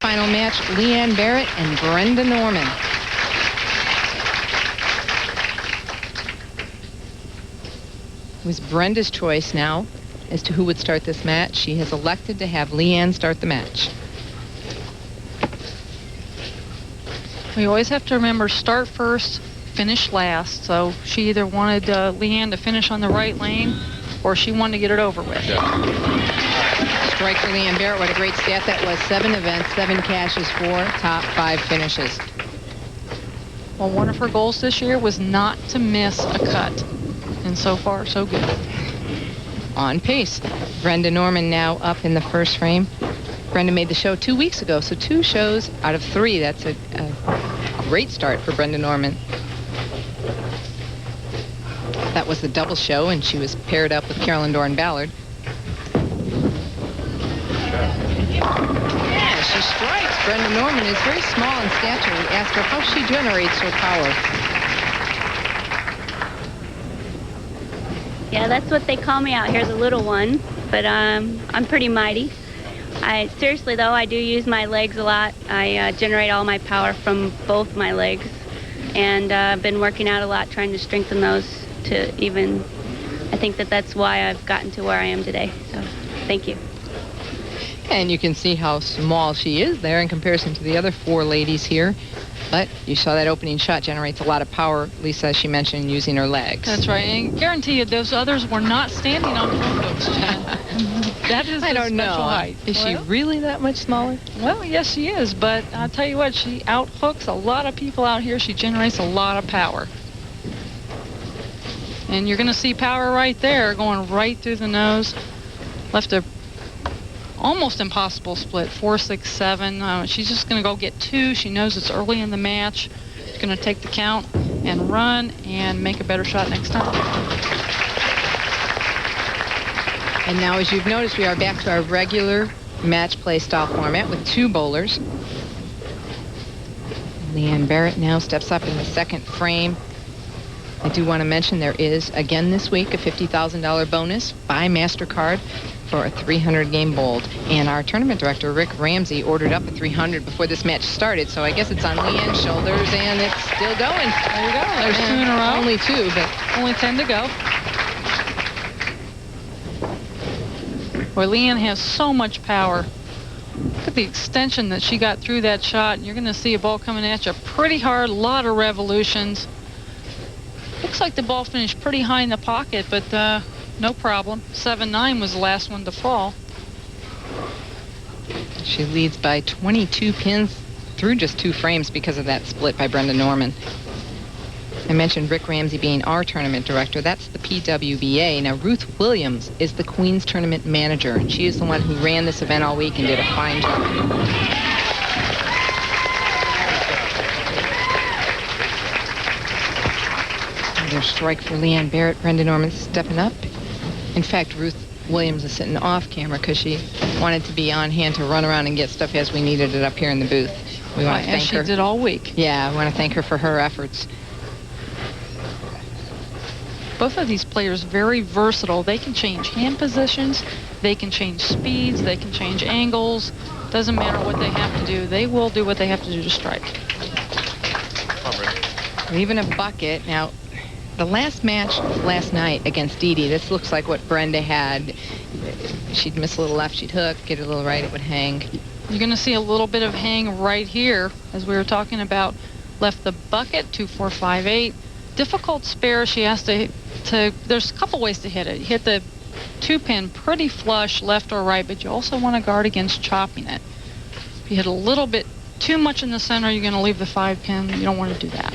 semifinal match, Leanne Barrette and Brenda Norman. It was Brenda's choice now as to who would start this match. She has elected to have Leanne start the match. We always have to remember, start first, finish last. So she either wanted Leanne to finish on the right lane, or she wanted to get it over with. Strike for Leanne Barrette. What a great stat that was. 7 events, 7 cashes, 4 top 5 finishes. Well, one of her goals this year was not to miss a cut. And so far, so good. On pace. Brenda Norman now up in the first frame. Brenda made the show 2 weeks ago, so 2 shows out of 3. That's a great start for Brenda Norman. That was the double show, and she was paired up with Carolyn Doran-Ballard. Yeah, she strikes. Brenda Norman is very small in stature. We asked her how she generates her power. Yeah, that's what they call me out here, the little one. But I'm pretty mighty. Seriously, though, I do use my legs a lot. I generate all my power from both my legs. And I've been working out a lot, trying to strengthen those to even... I think that's why I've gotten to where I am today. So, thank you. And you can see how small she is there in comparison to the other 4 ladies here. But you saw that opening shot generates a lot of power, Lisa, as she mentioned, using her legs. That's right. And guarantee you those others were not standing on photos, Jen. That is I don't know. Height. Is she really that much smaller? Well, yes, she is. But I'll tell you what, she outhooks a lot of people out here. She generates a lot of power. And you're going to see power right there going right through the nose. Left a almost impossible split, 4, 6, 7. She's just going to go get 2. She knows it's early in the match. She's going to take the count and run and make a better shot next time. And now, as you've noticed, we are back to our regular match play style format with 2 bowlers. Leanne Barrette now steps up in the second frame. I do want to mention there is, again this week, a $50,000 bonus by MasterCard for a 300-game bowled. And our tournament director, Rick Ramsey, ordered up a 300 before this match started. So I guess it's on Leanne's shoulders, and it's still going. There you go. There's 2 in a row. Only 2, but only 10 to go. Boy, Leanne has so much power. Look at the extension that she got through that shot. You're going to see a ball coming at you pretty hard, a lot of revolutions. Looks like the ball finished pretty high in the pocket, but no problem. 7-9 was the last one to fall. She leads by 22 pins through just 2 frames because of that split by Brenda Norman. I mentioned Rick Ramsey being our tournament director. That's the PWBA. Now, Ruth Williams is the Queens tournament manager, and she is the one who ran this event all week and did a fine job. Another strike for Leanne Barrette. Brenda Norman stepping up. In fact, Ruth Williams is sitting off camera because she wanted to be on hand to run around and get stuff as we needed it up here in the booth. We want to thank her. As she did all week. Yeah, I want to thank her for her efforts. Both of these players very versatile. They can change hand positions, they can change speeds, they can change angles. Doesn't matter what they have to do. They will do what they have to do to strike. Even a bucket. Now, the last match last night against Dee Dee, this looks like what Brenda had. She'd miss a little left, she'd hook, get a little right, it would hang. You're going to see a little bit of hang right here, as we were talking about. Left the bucket, 2, 4, 5, 8. Difficult spare. She has to there's a couple ways to hit it. Hit the 2-pin pretty flush, left or right, but you also want to guard against chopping it. If you hit a little bit too much in the center, you're going to leave the 5-pin. You don't want to do that.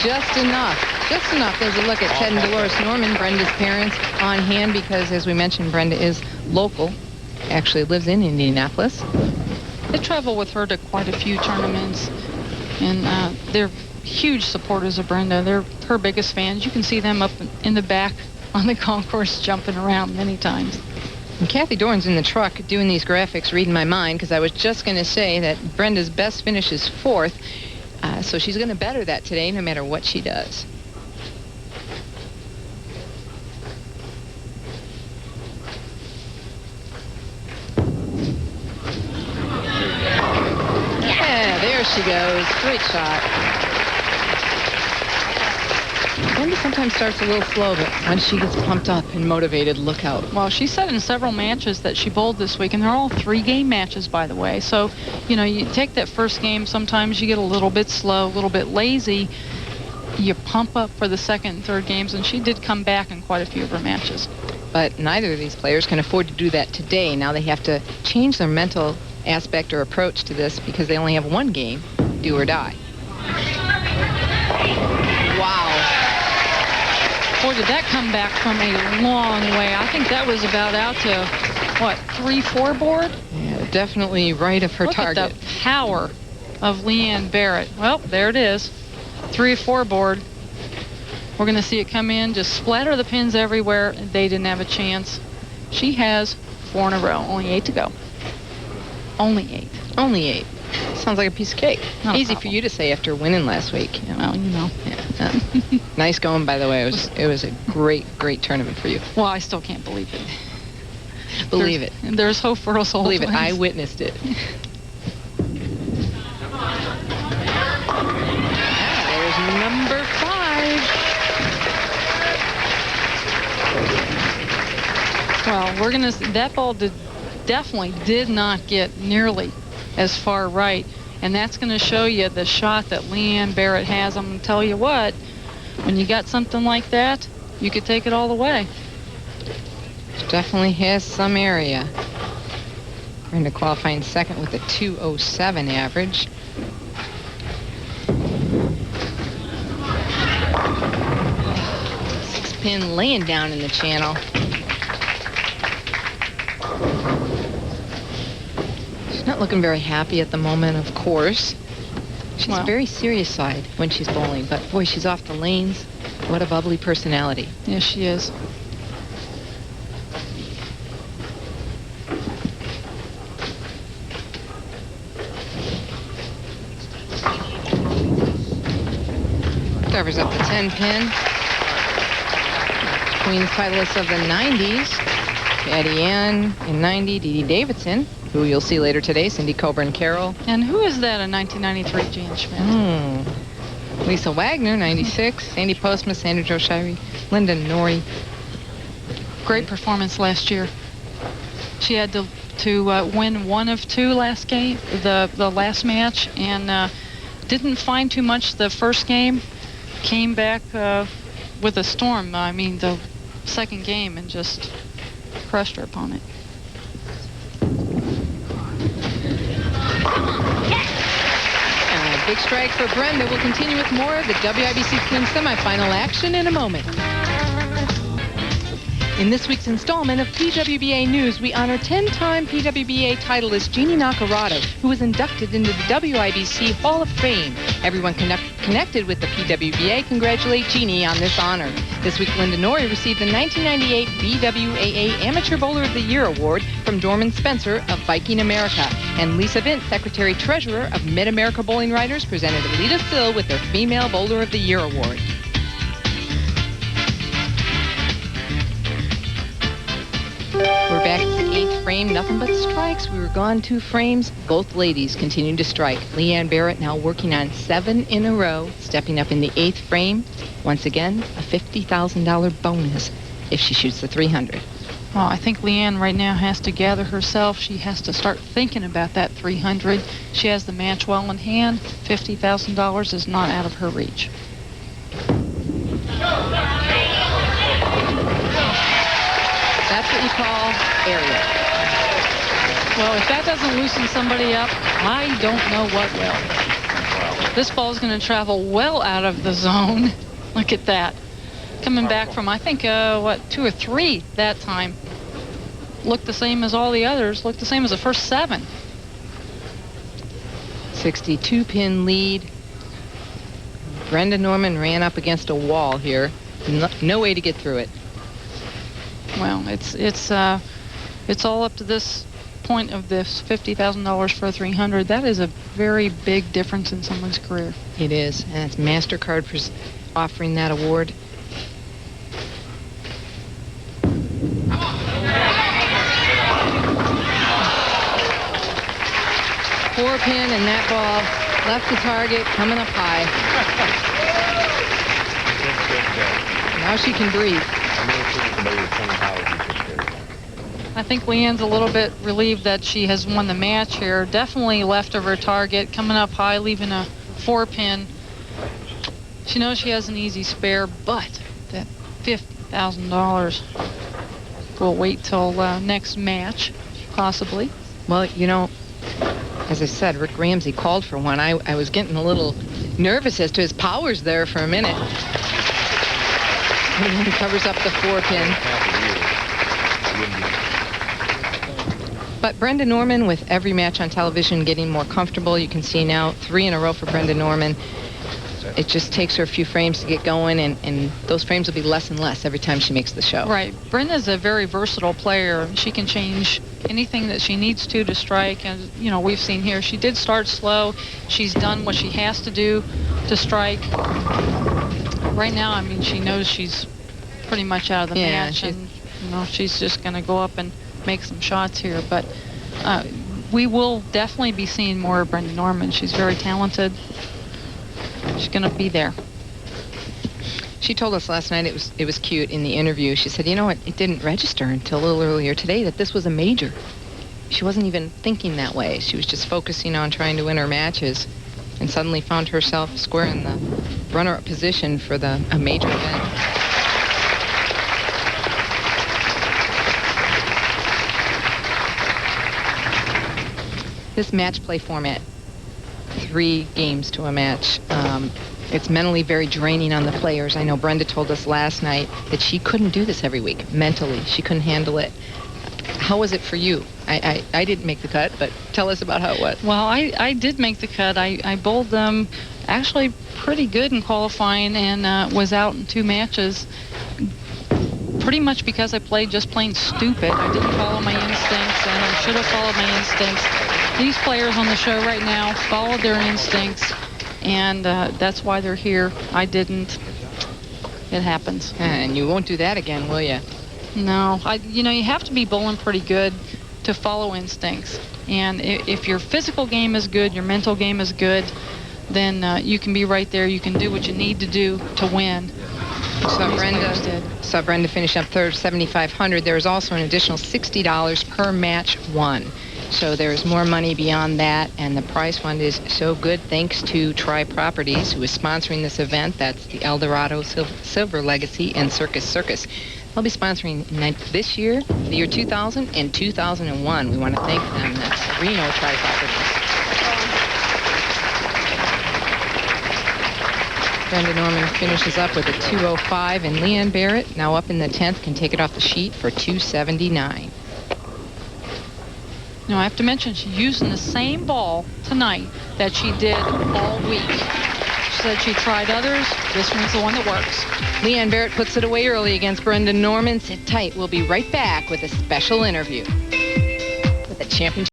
Just enough. There's a look at Ted and Dolores Norman, Brenda's parents, on hand because, as we mentioned, Brenda is local, actually lives in Indianapolis. They travel with her to quite a few tournaments, and they're huge supporters of Brenda. They're her biggest fans. You can see them up in the back on the concourse jumping around many times. And Kathy Dorn's in the truck doing these graphics, reading my mind, because I was just going to say that Brenda's best finish is 4th. So she's going to better that today no matter what she does. she goes. Great shot. Brenda sometimes starts a little slow, but once she gets pumped up and motivated, look out. Well, she said in several matches that she bowled this week, and they're all 3-game matches, by the way. So, you know, you take that first game, sometimes you get a little bit slow, a little bit lazy. You pump up for the second and third games, and she did come back in quite a few of her matches. But neither of these players can afford to do that today. Now they have to change their mental aspect or approach to this because they only have one game, do or die. Wow. Boy, did that come back from a long way. I think that was about out to, what, 3-4 board? Yeah, definitely right of her target. Look at the power of Leanne Barrette. Well, there it is. 3-4 board. We're going to see it come in, just splatter the pins everywhere. They didn't have a chance. She has 4 in a row. Only 8 to go. Only 8. Only 8. Sounds like a piece of cake. Not easy for you to say after winning last week. You know. Well, you know. Yeah. Nice going, by the way. It was a great tournament for you. Well, I still can't believe it. Believe it. There's hope for us all. Believe it. I witnessed it. There's number 5. Well, we're going to... That ball definitely did not get nearly as far right. And that's going to show you the shot that Leanne Barrette has. I'm going to tell you what, when you got something like that, you could take it all the way. She definitely has some area. Brenda qualifying second with a 207 average. Six-pin laying down in the channel. She's not looking very happy at the moment, of course. She's a very serious side when she's bowling, but boy, she's off the lanes. What a bubbly personality. Yes, she is. Covers up the 10-pin. Queens titleist of the 90s. Addie Ann in 90, Dee Dee Davidson, who you'll see later today, Cindy Coburn Carroll. And who is that in 1993, Jan Schmidt? Lisa Wagner, 96, Sandy Postma, Sandra Jo Shirey, Linda Norrie. Great performance last year. She had to win 1 of 2 last game, the last match, and didn't find too much the first game. Came back with a storm. I mean, the second game, and just crushed her opponent. Big strike for Brenda. We'll continue with more of the WIBC-Queens semifinal action in a moment. In this week's installment of PWBA News, we honor 10-time PWBA titleist Jeannie Nakarada, who was inducted into the WIBC Hall of Fame. Everyone connected with the PWBA congratulate Jeannie on this honor. This week, Linda Norrie received the 1998 BWAA Amateur Bowler of the Year Award from Dorman Spencer of Viking America. And Lisa Vint, Secretary-Treasurer of Mid-America Bowling Writers, presented Alita Still with their Female Bowler of the Year Award. We're back at the 8th frame, nothing but strikes. We were gone 2 frames. Both ladies continued to strike. Leanne Barrette now working on 7 in a row, stepping up in the 8th frame. Once again, a $50,000 bonus if she shoots the 300. Well, I think Leanne right now has to gather herself. She has to start thinking about that 300. She has the match well in hand. $50,000 is not out of her reach. That's what you call area. Well, if that doesn't loosen somebody up, I don't know what will. This ball is going to travel well out of the zone. Look at that. Coming back from, I think, 2 or 3 that time. Looked the same as all the others. Looked the same as the first 7. 62-pin lead. Brenda Norman ran up against a wall here. No way to get through it. Well, it's all up to this point of this $50,000 for a 300. That is a very big difference in someone's career. It is, and it's MasterCard offering that award. Four pin, and that ball Left the target, coming up high. Now she can breathe. I think Leanne's a little bit relieved that she has won the match here. Definitely left of her target, coming up high, leaving a 4-pin. She knows she has an easy spare, but that $50,000 will wait till next match, possibly. Well, you know, as I said, Rick Ramsey called for one. I was getting a little nervous as to his powers there for a minute. And he covers up the 4-pin. But Brenda Norman, with every match on television getting more comfortable, you can see now 3 in a row for Brenda Norman. It just takes her a few frames to get going, and those frames will be less and less every time she makes the show. Right. Brenda's a very versatile player. She can change anything that she needs to strike. And, you know, we've seen here, she did start slow. She's done what she has to do to strike. Right now, I mean, she knows she's pretty much out of the match. And, you know, she's just going to go up and make some shots here. But we will definitely be seeing more of Brenda Norman. She's very talented. She's going to be there. She told us last night, it was cute in the interview. She said, you know what, it didn't register until a little earlier today that this was a major. She wasn't even thinking that way. She was just focusing on trying to win her matches, and suddenly found herself square in the runner-up position for a major event. This match play format, 3 games to a match, it's mentally very draining on the players. I know Brenda told us last night that she couldn't do this every week. Mentally, she couldn't handle it. How was it for you? I didn't make the cut, but tell us about how it was. Well, I did make the cut. I bowled them actually pretty good in qualifying, and was out in 2 matches. Pretty much because I played just plain stupid. I didn't follow my instincts, and I should have followed my instincts. These players on the show right now followed their instincts, and that's why they're here. I didn't. It happens. And you won't do that again, will you? No. You know, you have to be bowling pretty good to follow instincts. And if your physical game is good, your mental game is good, then you can be right there. You can do what you need to do to win. Saw Brenda finish up third, 7,500. There is also an additional $60 per match won. So there's more money beyond that, and the prize fund is so good thanks to Tri Properties, who is sponsoring this event. That's the Eldorado Silver Legacy and Circus Circus. They'll be sponsoring this year, the year 2000, and 2001. We want to thank them. That's Reno Tri Properties. Brenda Norman finishes up with a 205, and Leanne Barrette, now up in the 10th, can take it off the sheet for 279. Now, I have to mention, she's using the same ball tonight that she did all week. She said she tried others. This one's the one that works. Leanne Barrette puts it away early against Brenda Norman. Sit tight. We'll be right back with a special interview with the championship.